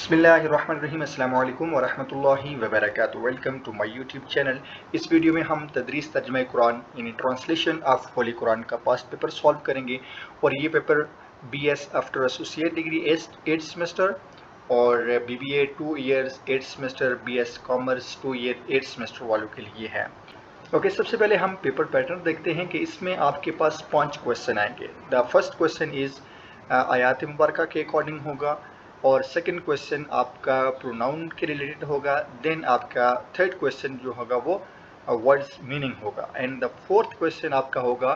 बिस्मिल्लाहिर्रहमानिर्रहीम अस्सलाम वालेकुम वरहमतुल्लाहि वबरकातुहू। Welcome to my YouTube channel. इस वीडियो में हम तदरीस तर्जुमा कुरान यानी ट्रांसलेशन ऑफ होली कुरान का पास्ट पेपर सॉल्व करेंगे और ये paper BS after associate degree 8 semester और BBA 2 years 8 semester, BS commerce 2 year 8 semester वालों के लिए है। ओके, सबसे पहले हम पेपर पैटर्न देखते हैं कि इसमें आपके पास 5 क्वेश्चन आएंगे। द फर्स्ट क्वेश्चन इज आयात मुबारका के अकॉर्डिंग होगा और सेकंड क्वेश्चन आपका प्रोनाउन के रिलेटेड होगा। देन आपका थर्ड क्वेश्चन जो होगा वो वर्ड्स मीनिंग होगा एंड द फोर्थ क्वेश्चन आपका होगा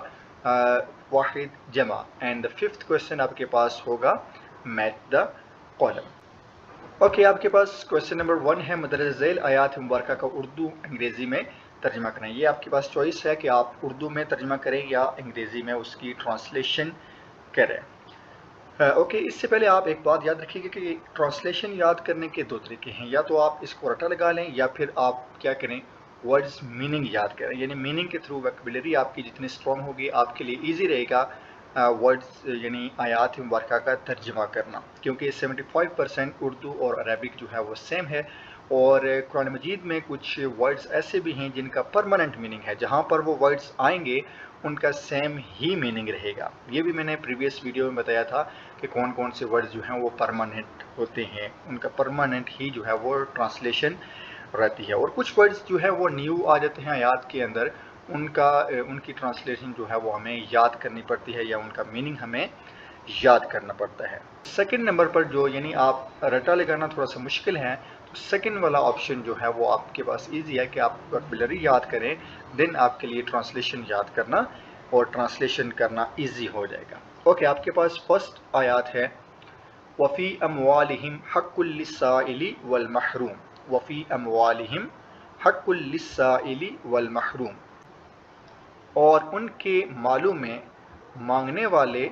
वाहिद जमा एंड द फिफ्थ क्वेश्चन आपके पास होगा मैच द कॉलम। ओके, आपके पास क्वेश्चन नंबर 1 है मदरज झैल आयात मुबारका का उर्दू अंग्रेज़ी में तर्जमा करें। ये आपके पास चॉइस है कि आप उर्दू में तर्जमा करें या अंग्रेज़ी में उसकी ट्रांसलेशन करें। ओके, इससे पहले आप एक बात याद रखिएगा कि ट्रांसलेशन याद करने के 2 तरीके हैं। या तो आप इसको रटा लगा लें या फिर आप क्या करें, वर्ड्स मीनिंग याद करें। यानी मीनिंग के थ्रू वोकैबुलरी आपकी जितनी स्ट्रॉन्ग होगी आपके लिए ईजी रहेगा वर्ड्स यानी आयात मुबारका का तर्जमा करना, क्योंकि 75% उर्दू और अरबिक जो है वो सेम है और कुरान मजीद में कुछ वर्ड्स ऐसे भी हैं जिनका परमानेंट मीनिंग है। जहाँ पर वो वर्ड्स आएंगे उनका सेम ही मीनिंग रहेगा। ये भी मैंने प्रीवियस वीडियो में बताया था कि कौन कौन से वर्ड्स जो हैं वो परमानेंट होते हैं, उनका परमानेंट ही जो है वो ट्रांसलेशन रहती है और कुछ वर्ड्स जो है वो न्यू आ जाते हैं आयात के अंदर, उनकी ट्रांसलेशन जो है वो हमें याद करनी पड़ती है या उनका मीनिंग हमें याद करना पड़ता है। सेकंड नंबर पर जो यानी आप रटा लगाना थोड़ा सा मुश्किल है, तो सेकंड वाला ऑप्शन जो है वो आपके पास इजी है कि आप वोकैबुलरी याद करें, देन आपके लिए ट्रांसलेशन याद करना और ट्रांसलेशन करना इजी हो जाएगा। ओके, आपके पास फर्स्ट आयत है वफ़ी अमवालिहिम हक़्क़ुल लिस्साइली वल महरूम। वफ़ी अमवालिहिम हक़्क़ुल लिस्साइली वल महरूम, और उनके मालों में मांगने वाले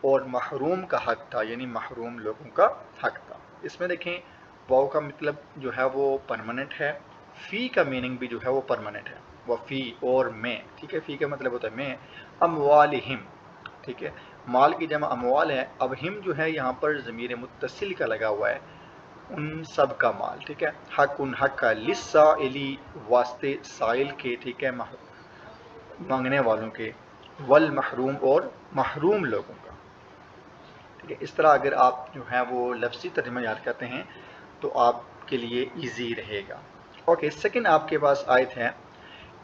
और महरूम का हक था, यानी महरूम लोगों का हक था। इसमें देखें वाव का मतलब जो है वो परमानेंट है, फ़ी का मीनिंग भी जो है वो परमानेंट है, वफ़ी और में, ठीक है। फ़ी का मतलब होता है में। अमवालिहिम, ठीक है, माल की जमा अमवाल है। अब हिम जो है यहाँ पर ज़मीर मुत्तसिल का लगा हुआ है, उन सब का माल, ठीक है। हक उन हक का, लिस्साइली वास्ते साइल के, ठीक है, मांगने वालों के, वल महरूम और महरूम लोगों का, ठीक है। इस तरह अगर आप जो है वो लफ्ज़ी तर्जुमा याद करते हैं तो आपके लिए इजी रहेगा। ओके, सेकंड आपके पास आयत है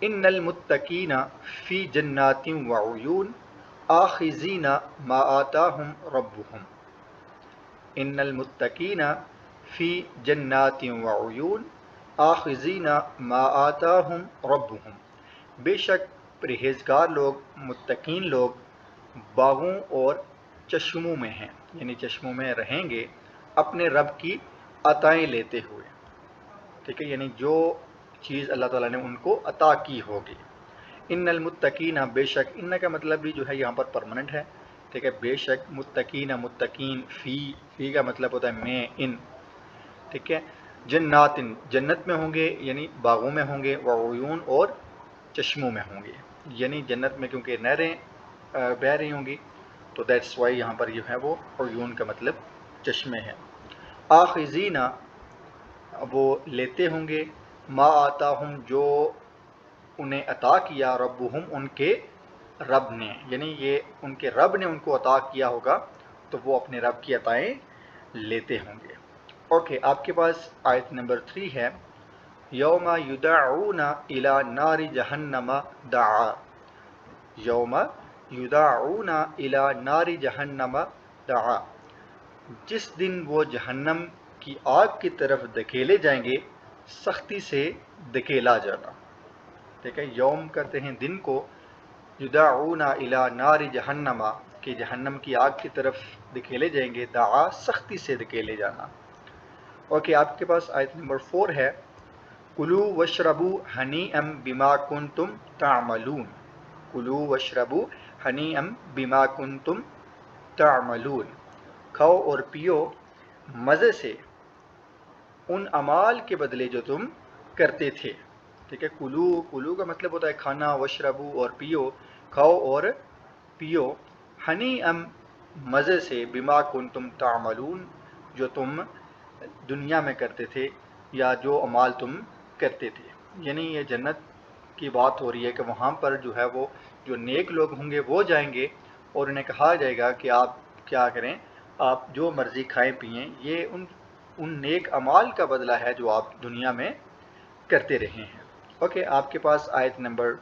इन्नल मुत्तकीना फ़ी जन्नातिन व उयून आखिज़ीना मा आताहुम रब्बुहुम। इन्नल मुत्तकीना फ़ी जन्नातिन व उयून आखिज़ीना मा आताहुम रब्बुहुम। बेशक परहेज़गार लोग, मुत्तकीन लोग बागों और चश्मों में हैं, यानी चश्मों में रहेंगे अपने रब की अताएँ लेते हुए, ठीक है, यानी जो चीज़ अल्लाह ताला ने उनको अता की होगी। इन्नल मुत्तकीना, बेशक, इन्न का मतलब भी जो है यहाँ पर परमानेंट है, ठीक है। बेशक मुत्तकीना, मुत्तकीन, फ़ी का मतलब होता है में, इन, ठीक है। जन्नातिन, जन्नत में होंगे यानी बागों में होंगे, व उयून और चश्मों में होंगे, यानी जन्नत में क्योंकि नहरें बह रही होंगी तो दैट्स वाई यहाँ पर जो है वो उयून का मतलब चश्मे हैं। आखिज़ीना, वो लेते होंगे, मा आताहुम, जो उन्हें अता किया, रब्बुहुम, उनके रब ने, यानी ये उनके रब ने उनको अता किया होगा तो वो अपने रब की अताएँ लेते होंगे। ओके, आपके पास आयत नंबर 3 है यौमा युदअऊना इला नारि जहन्नमा दआ। यौमा युदअऊना इला नारि जहन्नमा दआ, जिस दिन वो जहन्नम की आग की तरफ धकेले जाएंगे, सख्ती से धकेला जाना, ठीक है। यौम कहते हैं दिन को, युदअऊना इला नारि जहन्नमा, कि जहन्नम की आग की तरफ धकेले जाएंगे, दआ, सख्ती से धकेले जाना। ओके, आपके पास आयत नंबर 4 है कुलू वशरबू हनीअम बिमा कुंतुम तामलून। कुलू वशरबू हनीअम बिमा कुंतुम तामलून, खाओ और पियो मज़े से उन अमाल के बदले जो तुम करते थे, ठीक है। कुलू, कुलू का मतलब होता है खाना, वशरबू और पियो, खाओ और पियो, हनीअम, मज़े से, बिमा कुंतुम तामलून, जो तुम دنیا میں کرتے تھے یا جو اعمال تم کرتے تھے. یعنی یہ جنت کی بات ہو رہی ہے کہ وہاں پر جو ہے وہ جو نیک لوگ ہوں گے وہ جائیں گے اور انہیں کہا جائے گا کہ آپ کیا کریں, آپ جو مرضی کھائیں پئیں, یہ ان نیک اعمال کا بدلہ ہے جو آپ دنیا میں کرتے رہے ہیں. اوکے, آپ کے پاس آیت نمبر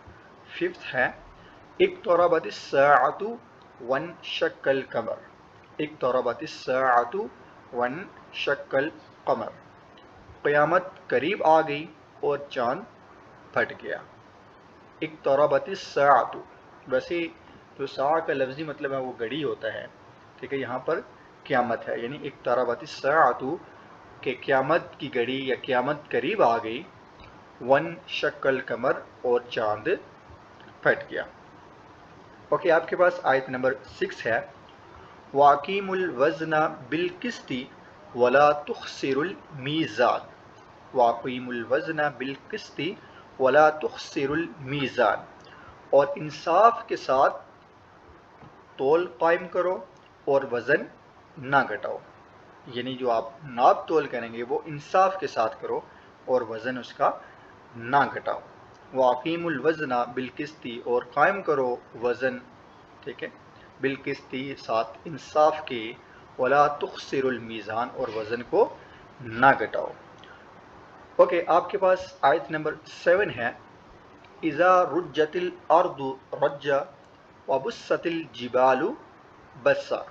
5 ہے. اقتربت الساعة وانشق القمر. اقتربت الساعة وانشق القمر. قیامت قریب آ گئی اور چاند پھٹ گیا. اقتربت الساعة, ویسے جو ساعہ کا لفظی مطلب ہے وہ گھڑی ہوتا ہے, ٹھیک ہے, یہاں پر قیامت ہے, یعنی اقتربت الساعة کہ قیامت کی گھڑی یا قیامت قریب آ گئی. وانشق القمر اور چاند پھٹ گیا. اوکے, آپ کے پاس آیت نمبر 6 ہے. وَأَقِیمُوا الْوَزْنَ بِالْقِسْطِ وَلَا تُخْسِرُوا الْمِیزَانَ. وَأَقِیمُوا الْوَزْنَ بِالْقِسْطِ وَلَا تُخْسِرُوا الْمِیزَانَ. اور انصاف کے ساتھ تول قائم کرو اور وزن نہ گھٹاؤ. یعنی جو آپ ناپ تول کریں گے وہ انصاف کے ساتھ کرو اور وزن اس کا نہ گھٹاؤ. وَأَقِیمُوا الْوَزْنَ بِالْقِسْطِ, اور قائم کرو وزن, ٹھیک ہے, بالقسط ساتھ انصاف کے. وَلَا تُخْسِرُوا الْمِیزَانَ, اور وزن کو نہ گھٹاؤ. اوکے, آپ کے پاس آیت نمبر 7 ہے. اِذَا رُجَّتِ الْأَرْضُ رَجًّا وَبُسَّتِ الْجِبَالُ بَسًّا.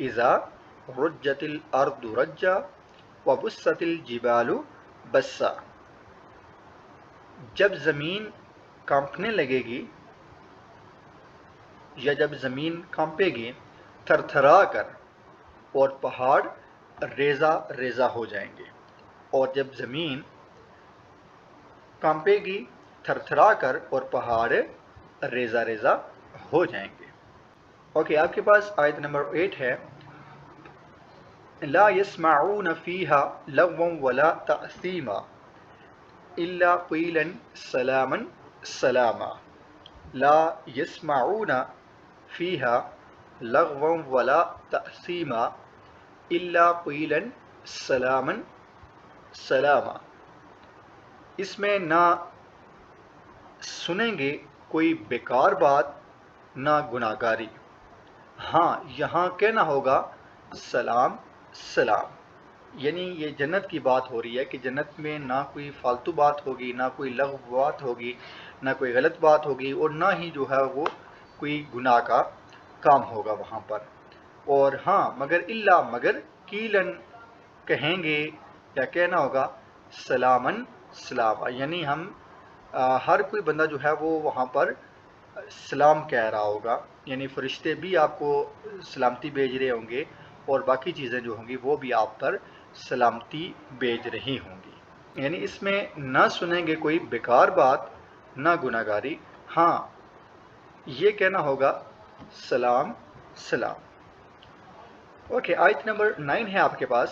اِذَا رُجَّتِ الْأَرْضُ رَجًّا وَبُسَّتِ الْجِبَالُ بَسًّا. جب زمین کانپنے لگے گی یا جب زمین کانپے گی تھر تھرا کر, اور پہاڑ ریزہ ریزہ ہو جائیں گے. اور جب زمین کانپے گی تھر تھرا کر اور پہاڑ ریزہ ریزہ ہو جائیں گے. اوکے, آپ کے پاس آیت نمبر 8 ہے. لا يسمعون فيها لغوا ولا تأثیما الا قیلا سلاما سلاما. لا يسمعون فيها لغوا ولا تأثیما الا قیلا سلاما سلاما. اس میں نہ سنیں گے کوئی بیکار بات نہ گناہ گاری. ہاں, یہاں کہنا ہوگا سلام سلام. یعنی یہ جنت کی بات ہو رہی ہے کہ جنت میں نہ کوئی فالتو بات ہوگی, نہ کوئی لغو بات ہوگی, نہ کوئی غلط بات ہوگی, اور نہ ہی جو ہے وہ کوئی گناہ کا کام ہوگا وہاں پر. اور ہاں, مگر قیلن کہیں گے یا کہنا ہوگا سلامن سلام. یعنی ہم ہر کوئی بندہ جو ہے وہ وہاں پر سلام کہہ رہا ہوگا. یعنی فرشتے بھی آپ کو سلامتی بھیج رہے ہوں گے, اور باقی چیزیں جو ہوں گی وہ بھی آپ پر سلامتی بھیج رہی ہوں گی. یعنی اس میں نہ سنیں گے کوئی بیکار بات نہ گناہ گاری. ہاں, یہ کہنا ہوگا سلام سلام. اوکے, آیت نمبر 9 ہے آپ کے پاس.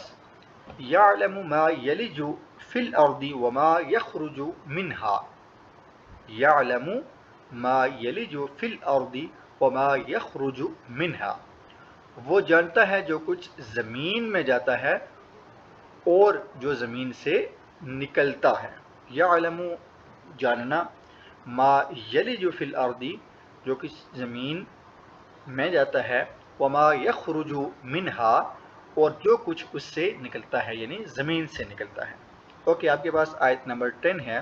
یعلم ما یلج فی الارض وما یخرج منها. یعلم ما یلج فی الارض وما یخرج منها. وہ جانتا ہے جو کچھ زمین میں جاتا ہے اور جو زمین سے نکلتا ہے. یعلم جاننا, ما یلج فی الارض جو کچھ زمین میں جاتا ہے, وما یخرج منها اور جو کچھ اس سے نکلتا ہے یعنی زمین سے نکلتا ہے. اوکے, آپ کے پاس آیت نمبر 10 ہے.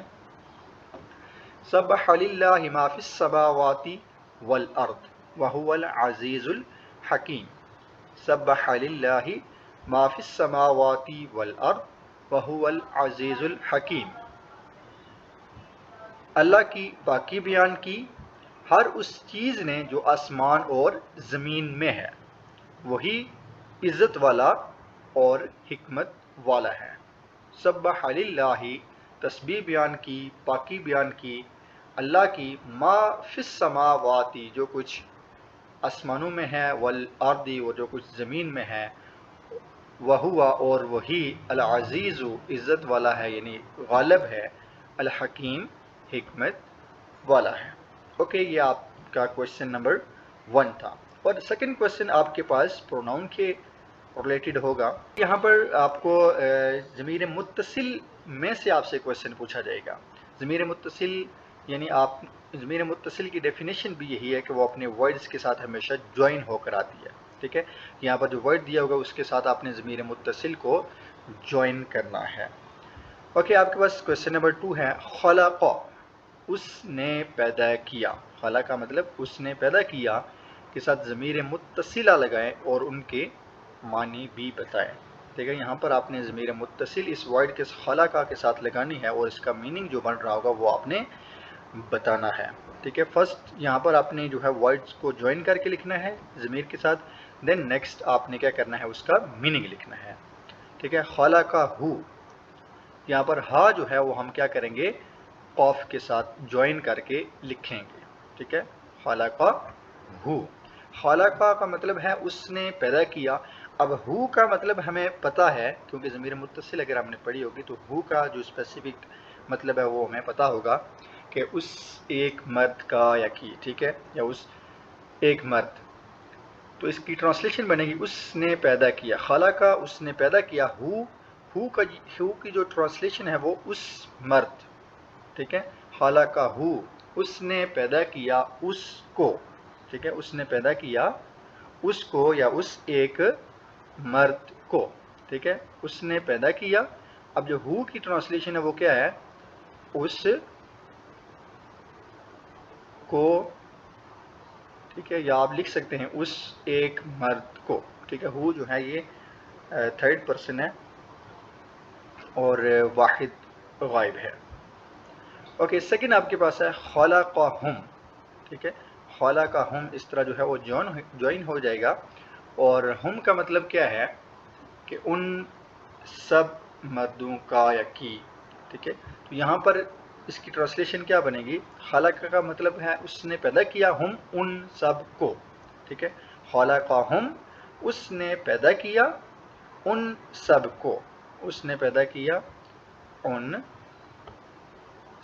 سبح للہ ما فی السماوات والارض وهو العزیز الحکیم. سبح للہ ما فی السماوات والارض وهو العزیز الحکیم. اللہ کی پاکی بیان کی ہر اس چیز نے جو آسمان اور زمین میں ہے, وہی عزت والا اور حکمت والا ہے. سبح للہ تسبیح بیان کی, پاکی بیان کی اللہ کی, ما فی السماوات جو کچھ آسمانوں میں ہے, والارض اور جو کچھ زمین میں ہے, وہوا اور وہی, العزیز عزت والا ہے یعنی غالب ہے, الحکیم حکمت والا ہے. اوکے, یہ آپ کا کوشچن نمبر 1 تھا. اور سیکنڈ کوشچن آپ کے پاس پروناؤن کے रिलेटेड होगा। यहाँ पर आपको ज़मीर मुत्तसिल में से आपसे क्वेश्चन पूछा जाएगा। ज़मीर मुत्तसिल यानी आप ज़मीर मुत्तसिल की डेफिनेशन भी यही है कि वो अपने वर्ड्स के साथ हमेशा ज्वाइन होकर आती है। ठीक है, यहाँ पर जो वर्ड दिया होगा उसके साथ आपने ज़मीर मुत्तसिल को ज्वाइन करना है। ओके, आपके पास क्वेश्चन नंबर 2 है, खलक़, उसने पैदा किया। खलक़ मतलब उसने पैदा किया के साथ ज़मीर मुत्तसिला लगाएं और उनके मानी भी बताएं। ठीक है, यहाँ पर आपने ज़मीर मुत्तसिल इस वर्ड के खलक़ के साथ लगानी है और इसका मीनिंग जो बन रहा होगा वो आपने बताना है। ठीक है, फर्स्ट यहाँ पर आपने जो है वर्ड्स को ज्वाइन करके लिखना है ज़मीर के साथ, देन नेक्स्ट आपने क्या करना है, उसका मीनिंग लिखना है। ठीक है, खलक़हू, यहाँ पर हा जो है वो हम क्या करेंगे, कॉफ के साथ ज्वाइन करके लिखेंगे। ठीक है, खलक़हू, खलक़ा का मतलब है उसने पैदा किया। अब हु का मतलब हमें पता है, क्योंकि ज़मीर मुत्तसिल अगर हमने पढ़ी होगी तो हु का जो स्पेसिफिक मतलब है वो हमें पता होगा कि उस एक मर्द का या की, ठीक है, या उस एक मर्द। तो इसकी ट्रांसलेशन बनेगी उसने पैदा किया। खलक़ा उसने पैदा किया, हु की जो ट्रांसलेशन है वो उस मर्द। ठीक है, खलक़हू उसने पैदा किया उसको। ठीक है, उसने पैदा किया उसको या उस एक मर्द को। ठीक है, उसने पैदा किया। अब जो हु की ट्रांसलेशन है वो क्या है, उस को। ठीक है, या आप लिख सकते हैं उस एक मर्द को। ठीक है, हु जो है ये थर्ड पर्सन है और वाहिद गायब है। ओके, सेकंड आपके पास है खलक़हुम। ठीक है, खलक़हुम इस तरह जो है वो ज्वाइन हो जाएगा और हम का मतलब क्या है कि उन सब मर्दों का या की। ठीक है, तो यहाँ पर इसकी ट्रांसलेशन क्या बनेगी, खलक़ का मतलब है उसने पैदा किया, हम उन सब को। ठीक है, खलक़हुम उसने पैदा किया उन सब को, उसने पैदा किया उन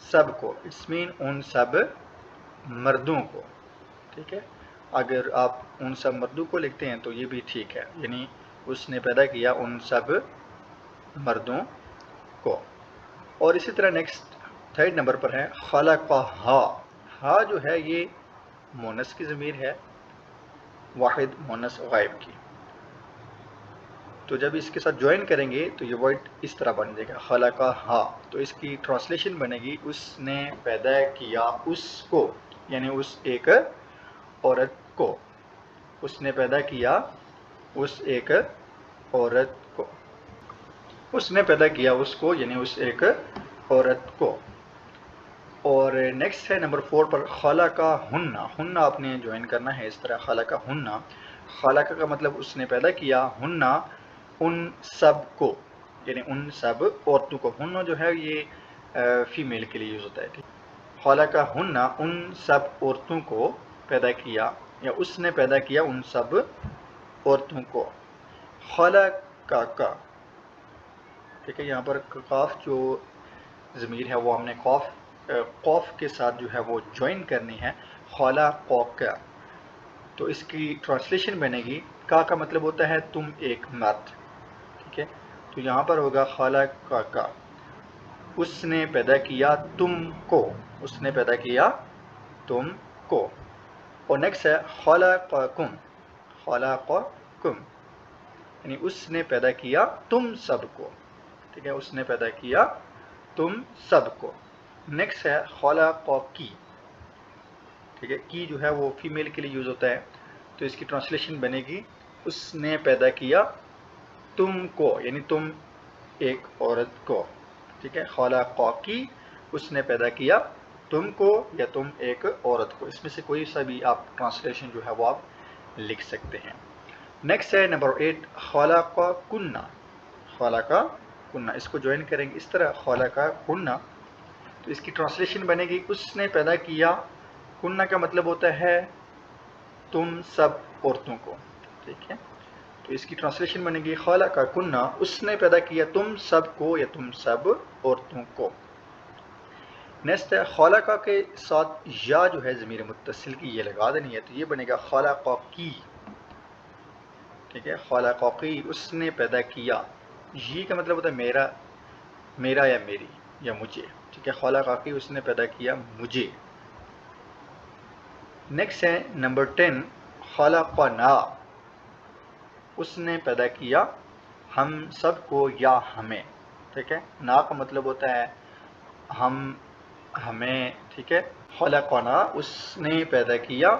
सब को, इट्स मीन उन सब मर्दों को। ठीक है, अगर आप उन सब मर्दों को लिखते हैं तो ये भी ठीक है, यानी उसने पैदा किया उन सब मर्दों को। और इसी तरह नेक्स्ट थर्ड नंबर पर है खलक़हा। हा जो है ये मोनस की ज़मीर है, वाहिद मोनस गायब की। तो जब इसके साथ ज्वाइन करेंगे तो ये वर्ड इस तरह बन जाएगा खलक़हा। तो इसकी ट्रांसलेशन बनेगी उसने पैदा किया उसको, यानी उस एक औरत को। उसने पैदा किया उस एक औरत को, उसने पैदा किया उसको यानी उस एक औरत को। और नेक्स्ट है नंबर 4 पर खलक़हुन्ना। हुन्ना आपने ज्वाइन करना है इस तरह, खलक़हुन्ना। खलक़ का मतलब उसने पैदा किया, हुन्ना उन सब को, यानी उन सब औरतों को। हुन्ना जो है ये फीमेल के लिए यूज़ होता है। खलक़हुन्ना उन सब औरतों को पैदा किया या उसने पैदा किया उन सब औरतों को। खलक़का। ठीक है, यहाँ पर काफ जो ज़मीर है वो हमने कॉफ के साथ जो है वो ज्वाइन करनी है, खलक़का। तो इसकी ट्रांसलेशन बनेगी, का मतलब होता है तुम एक मर्द। ठीक है, तो यहाँ पर होगा खलक़का, उसने पैदा किया तुमको, उसने पैदा किया तुमको। और नेक्स्ट है खलक़कुम। खलक़कुम यानी उसने पैदा किया तुम सबको। ठीक है, उसने पैदा किया तुम सबको। नेक्स्ट है खलक़की। ठीक है, की जो है वो फीमेल के लिए यूज़ होता है, तो इसकी ट्रांसलेशन बनेगी उसने पैदा किया तुमको, यानी तुम एक औरत को। ठीक है, खलक़की उसने पैदा किया तुमको या तुम एक औरत को। इसमें से कोई सा भी आप ट्रांसलेशन जो है वो आप लिख सकते हैं। नेक्स्ट है नंबर 8 खलक़कुन्ना। खलक़कुन्ना इसको ज्वाइन करेंगे इस तरह, खलक़कुन्ना। तो इसकी ट्रांसलेशन बनेगी उसने पैदा किया, कुन्ना का मतलब होता है तुम सब औरतों को। ठीक है, तो इसकी ट्रांसलेशन बनेगी खलक़कुन्ना उसने पैदा किया तुम सब को या तुम सब औरतों को। नेक्स्ट है खलक़ा के साथ या जो है ज़मीर मुत्तसिल की ये लगा देनी है, तो ये बनेगा खलक़की। ٹھیک ہے. خلقکی اس نے پیدا کیا. یہ کا مطلب ہوتا ہے میرا، میرا یا میری یا مجھے. ٹھیک ہے. خلقکی اس نے پیدا کیا مجھے. نیکسٹ ہے نمبر 10 خلقنا اس نے پیدا کیا ہم سب کو یا ہمیں. ٹھیک ہے. نا کا مطلب ہوتا ہے ہم، ہمیں. ٹھیک ہے. خلقنا اس نے پیدا کیا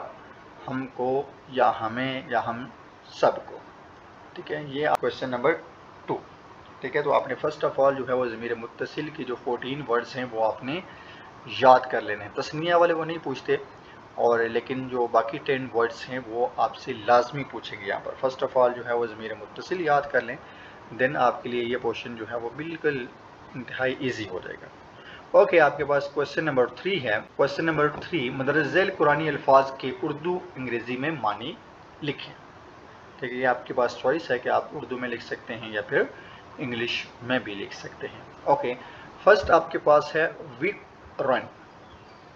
ہم کو یا ہمیں یا ہم سب کو. ٹھیک ہے. یہ کوشچن نمبر 2. ٹھیک ہے. تو آپ نے فرسٹ آف آل جو ہے وہ ضمیر متصل کی جو 14 ورڈز ہیں وہ آپ نے یاد کر لینے ہیں. تسنیہ والے وہ نہیں پوچھتے، اور لیکن جو باقی 10 ورڈز ہیں وہ آپ سے لازمی پوچھیں گے. یہاں پر فرسٹ آف آل جو ہے وہ ضمیر متصل یاد کر لیں، دین آپ کے لیے یہ پورشن جو ہے وہ بالکل انتہائی ایزی ہو جائے گا. اوکے. آپ کے پاس کوشچن نمبر 3 ہے. کوشچن نمبر 3 مندرجہ ذیل قرآنی الفاظ کے اردو انگریزی میں معنی لکھیں. ٹھیک ہے. یہ آپ کے پاس چوائس ہے کہ آپ اردو میں لکھ سکتے ہیں یا پھر انگلش میں بھی لکھ سکتے ہیں. اوکے. فرسٹ آپ کے پاس ہے وکرن.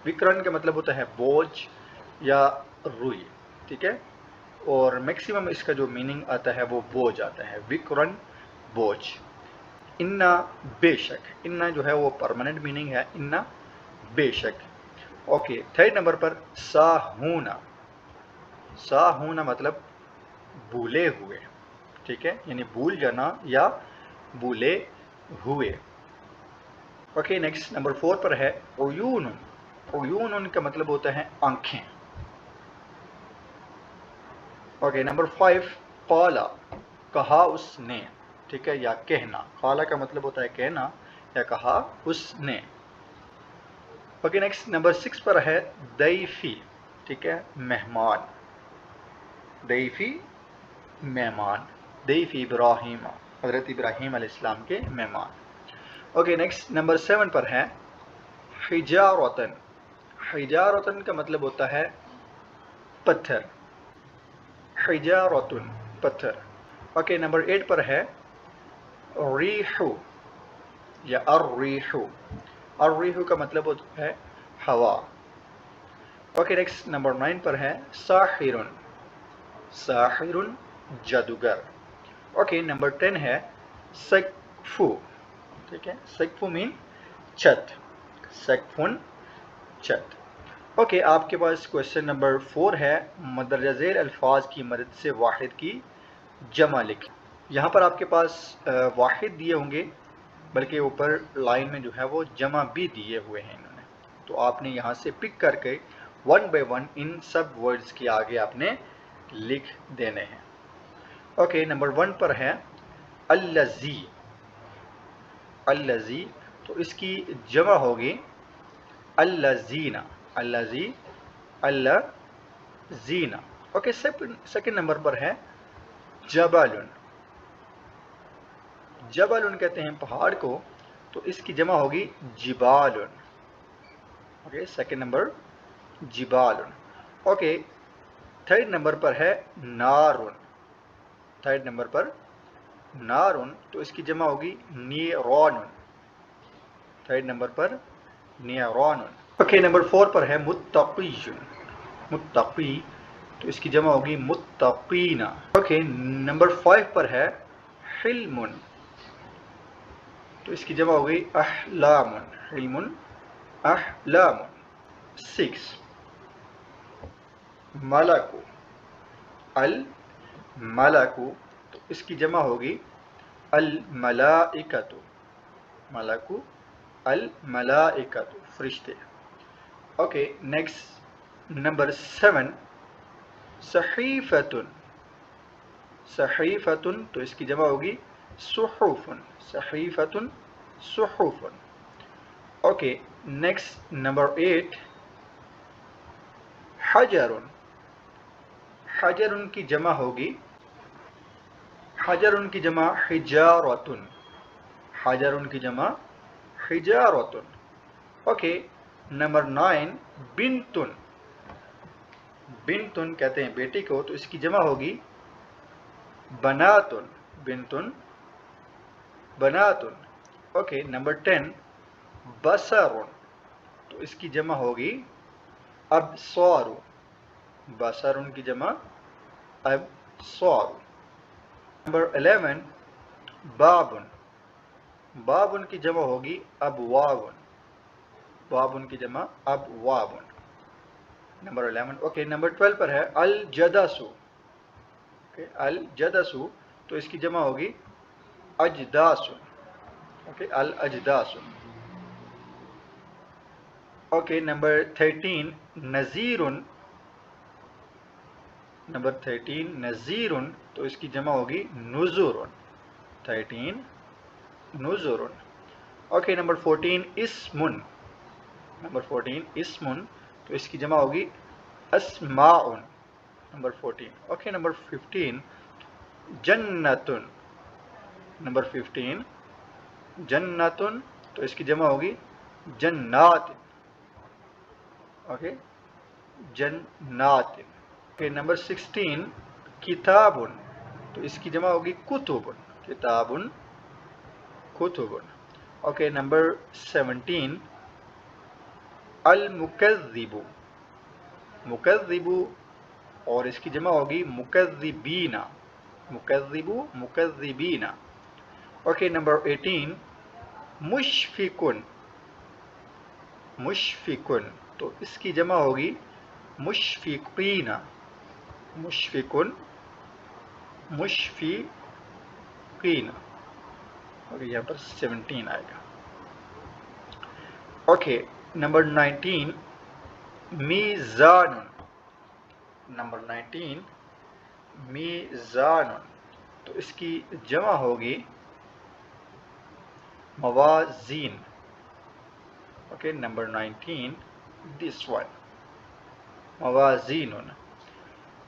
وکرن کا مطلب ہوتا ہے بوجھ یا روئی. ٹھیک ہے. اور میکسیمم اس کا جو میننگ آتا ہے وہ بوجھ آتا ہے. وکرن بوجھ. انا بے شک. انا جو ہے وہ پرماننٹ میننگ ہے. انا بے شک. اوکے. تھرڈ نمبر پر ساہونا. ساہونا مطلب بھولے ہوئے. ٹھیک ہے. یعنی بھول جانا یا بھولے ہوئے. اوکے. نیکسٹ نمبر 4 پر ہے عیون. عیون کا مطلب ہوتا ہے آنکھیں. اوکے. نمبر 5 قالا کہا اس نے. ٹھیک ہے. یا کہنا. قالا کا مطلب ہوتا ہے کہنا یا کہا اس نے. اوکے. نیکسٹ نمبر 6 پر ہے ضیفی. ٹھیک ہے. مہمان. ضیفی مہمان. ضیف ابراہیم حضرت ابراہیم علیہ السلام کے مہمان. اوکے. نیکسٹ نمبر 7 پر ہے حجارتن. حجارتن کا مطلب ہوتا ہے پتھر. حجارتن پتھر. اوکے. نمبر 8 پر ہے ریحو یا الریحو. الریحو کا مطلب ہوتا ہے ہوا. اوکے. نیکسٹ نمبر 9 پر ہے ساحرن. ساحرن جادوگر. اوکے. نمبر 10 ہے سقفو. ٹھیک ہے. سقفو مین چھت. سقفن چھت. اوکے. آپ کے پاس کوشچن نمبر 4 ہے مندرجہ ذیل الفاظ کی مدد سے واحد کی جمع لکھیں. یہاں پر آپ کے پاس واحد دیے ہوں گے، بلکہ اوپر لائن میں جو ہے وہ جمع بھی دیے ہوئے ہیں انہوں نے. تو آپ نے یہاں سے پک کر کے 1 بائی 1 ان سب ورڈز کے آگے آپ نے لکھ دینے ہیں. اوکے. نمبر 1 پر ہے الذی. الذی تو اس کی جمع ہوگی الذین. الذی الذین. اوکے. سیکنڈ نمبر پر ہے جبل. جبل کہتے ہیں پہاڑ کو، تو اس کی جمع ہوگی جبال. اوکے. سیکنڈ نمبر جبال. اوکے. تھرڈ نمبر پر ہے نارن. تھرڈ نمبر پر نارن تو اس کی جمع ہوگی نیرون. تھرڈ نمبر پر نیرون. اوکے. نمبر 4 پر ہے متقی. متقی تو اس کی جمع ہوگی متقین. اوکے. نمبر 5 پر ہے حلم. تو اس کی جمع ہوگی احلام. حلم احلام. 6 ملکو. الملکو تو اس کی جمع ہوگی الملائکۃ. ملکو الملائکۃ فرشتے. اوکے. Next number 7 صحیفۃ. صحیفۃ تو اس کی جمع ہوگی صحف. صحیفۃ صحف. اوکے. نیکسٹ نمبر 8 حجر. حجر کی جمع ہوگی، حجر کی جمع حجارۃ. حجر کی جمع حجارۃ. اوکے. نمبر 9 بنتن. بنتن کہتے ہیں بیٹی کو، تو اس کی جمع ہوگی بناتن. بنتن بناتن. اوکے. نمبر 10 بصر. تو اس کی جمع ہوگی ابصار. بصر کی جمع ابصار. नंबर 11 बाबुन, बाबुन की जमा होगी अबवाबुन, बाबुन की जमा अबवाबुन। नंबर 11। ओके, नंबर 12 पर है अल जदसु। ओके, अल जदसु, तो इसकी जमा होगी अजदासु। ओके, अल अजदासु। ओके, नंबर 13 नजीरुन, नंबर 13 नजीरुन, तो इसकी जमा होगी नुजुरुन, 13 नुजुरुन। ओके, नंबर 14 इस्मुन, नंबर 14 इस्मुन, तो इसकी जमा होगी अस्माउन, नंबर 14। ओके, नंबर 15 जन्नतुन, नंबर 15 जन्नतुन, तो इसकी जमा होगी जन्नात। ओके, जन्नात। ओके, नंबर 16 किताबुन, तो इसकी जमा होगी कुतुबुन, किताबुन कुतुबुन। ओके, नंबर 17 अल मुकज़्ज़िबु, मुकज़्ज़िबु, और इसकी जमा होगी मुकज़्ज़िबीना, मुकज़्ज़िबु मुकज़्ज़िबीना। ओके, नंबर 18 मुशफिकुन, मुशफिकुन, तो इसकी जमा होगी मुशफिकीना, मुशफिकुन मुशफिकीना। और यहाँ पर 17 आएगा। ओके, नंबर 19 मीज़ानुन, नंबर 19 मीज़ानुन, तो इसकी जमा होगी मवाज़ीन। ओके, नंबर 19 दिस वन मवाज़ीनुन।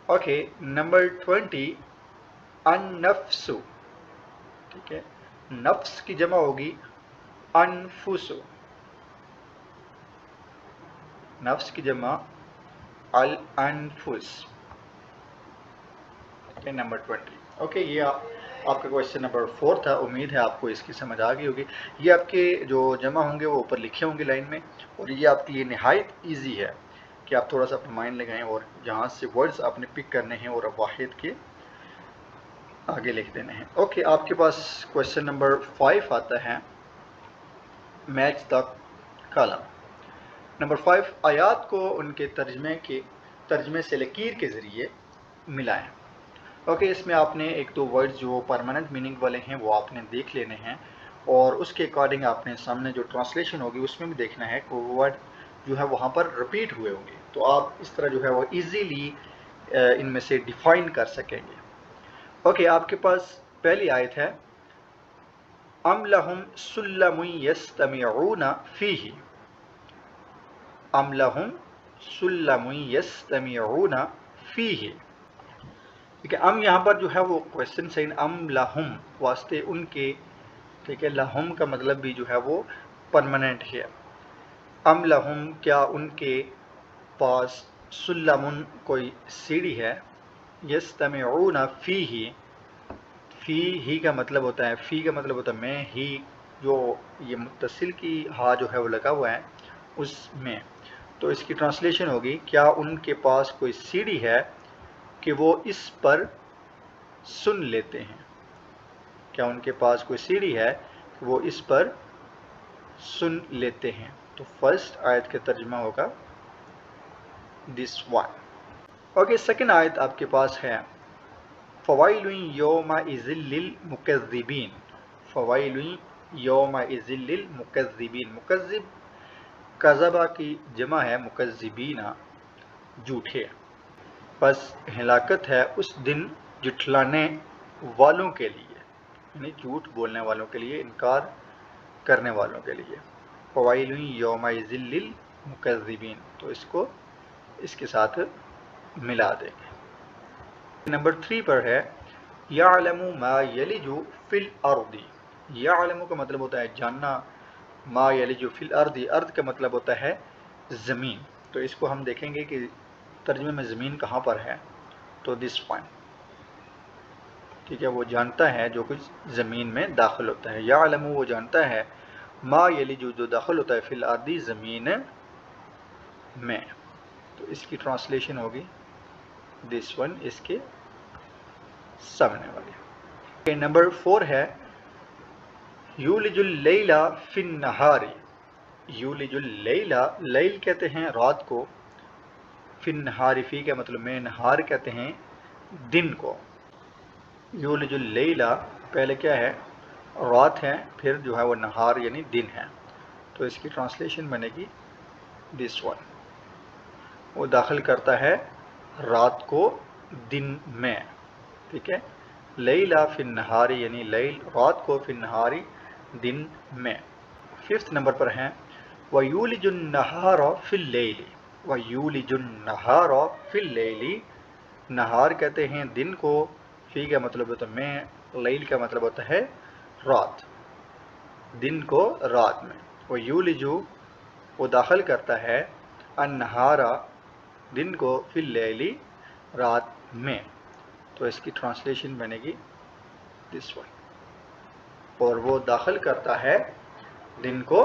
ओके, नंबर 20 अन-नफ्सु, ठीक है, नफ्स की जमा होगी अनफुसु, नफ्स की जमा अल अनफुस। Okay, number 20। ओके, ये आपका क्वेश्चन नंबर 4 था। उम्मीद है आपको इसकी समझ आ गई होगी। ये आपके जो जमा होंगे वो ऊपर लिखे होंगे लाइन में, और ये आपके लिए निहायत ईजी है कि आप थोड़ा सा अपना माइंड लगाएं और जहाँ से वर्ड्स आपने पिक करने हैं और वाहिद के आगे लिख देने हैं। ओके, आपके पास क्वेश्चन नंबर 5 आता है मैच द कलम। नंबर 5 आयात को उनके तर्जमे से लकीर के ज़रिए मिलाएं। ओके, इसमें आपने एक दो वर्ड्स जो परमानेंट मीनिंग वाले हैं वो आपने देख लेने हैं, और उसके अकॉर्डिंग आपने सामने जो ट्रांसलेशन होगी उसमें भी देखना है कि वो वर्ड जो है वहाँ पर रिपीट हुए होंगे, तो आप इस तरह जो है वो इजीली इनमें से डिफाइन कर सकेंगे। ओके, आपके पास पहली आयत है अम लहुम सुल्लमुन यस्तमिऊना फीही, अम लहुम सुल्लमुन यस्तमिऊना फीही। ठीक है, अम यहाँ पर जो है वो क्वेश्चन साइन अम लहुम वास्ते उनके, ठीक है, लहुम का मतलब भी जो है वो परमानेंट है। अम लहुम, क्या उनके पास सुल्लमुन कोई सीढ़ी है, यस्तमिऊना फीही, फी ही का मतलब होता है, फी का मतलब होता है मैं ही, जो ये मुत्तसिल की हा जो है वो लगा हुआ है उसमें, तो इसकी ट्रांसलेशन होगी क्या उनके पास कोई सीढ़ी है कि वो इस पर सुन लेते हैं, क्या उनके पास कोई सीढ़ी है कि वो इस पर सुन लेते हैं। तो फर्स्ट आयत का तर्जुमा होगा दिस वन। ओके, सेकंड आयत आपके पास है फ़वाइलुन यौमइज़िल लिल मुकज़्ज़िबीन, फ़वाइलुन यौमइज़िल लिल मुकज़्ज़िबीन, मुकज़्ज़िब कज़बा की जमा है मुकज़्ज़िबीना, झूठे, बस हिलाकत है उस दिन जुठलाने वालों के लिए, यानी झूठ बोलने वालों के लिए, इनकार करने वालों के लिए। फ़वाइलुन यौमइज़िल लिल मुकज़्ज़िबीन, तो इसको इसके साथ मिला देंगे। नंबर 3 पर है यालमु मा यलिजु फिल अर्दी, यालमु का मतलब होता है जानना, मा यलिजु फिल अर्दी, अर्द का मतलब होता है ज़मीन, तो इसको हम देखेंगे कि तर्जुमे में ज़मीन कहाँ पर है, तो दिस वन, ठीक है, वो जानता है जो कुछ ज़मीन में दाखिल होता है, यालमु वो जानता है, मा यलिजु जो दाखिल होता है, फिल अर्दी ज़मीन में, तो इसकी ट्रांसलेशन होगी दिस वन, इसके सामने वाली। नंबर 4 है यूलिजुल लैला फिन नहारी। यूलिजुल लैला, लैल कहते हैं रात को, फिन नहारी, फी का मतलब में, नहार कहते हैं दिन को। यूलिजुल लैला पहले क्या है, रात है, फिर जो है वो नहार यानी दिन है। तो इसकी ट्रांसलेशन बनेगी दिस वन, वो दाखिल करता है रात को दिन में। ठीक है, लैला फिन नहारी यानी लैल रात को, फिन नहारी दिन में। 5th नंबर पर हैं वयूलिजुन नहार फिल लैली। वयूलिजुन नहार फिल लैली, नहार कहते हैं दिन को, फी का मतलब होता है में, लैल का मतलब होता है रात, दिन को रात में। वयूलिजु वो दाखिल करता है, अन्नहारा दिन को, फिल लैली रात में। तो इसकी ट्रांसलेशन बनेगी दिस वन, और वो दाखिल करता है दिन को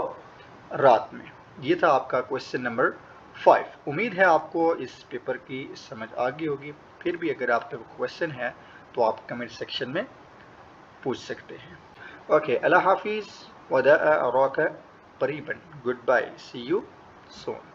रात में। ये था आपका क्वेश्चन नंबर 5। उम्मीद है आपको इस पेपर की समझ आ गई होगी। फिर भी अगर आपके क्वेश्चन है तो आप कमेंट सेक्शन में पूछ सकते हैं। ओके, अल्लाह हाफिज़, वदा अराका करीबन, good bye, see you soon.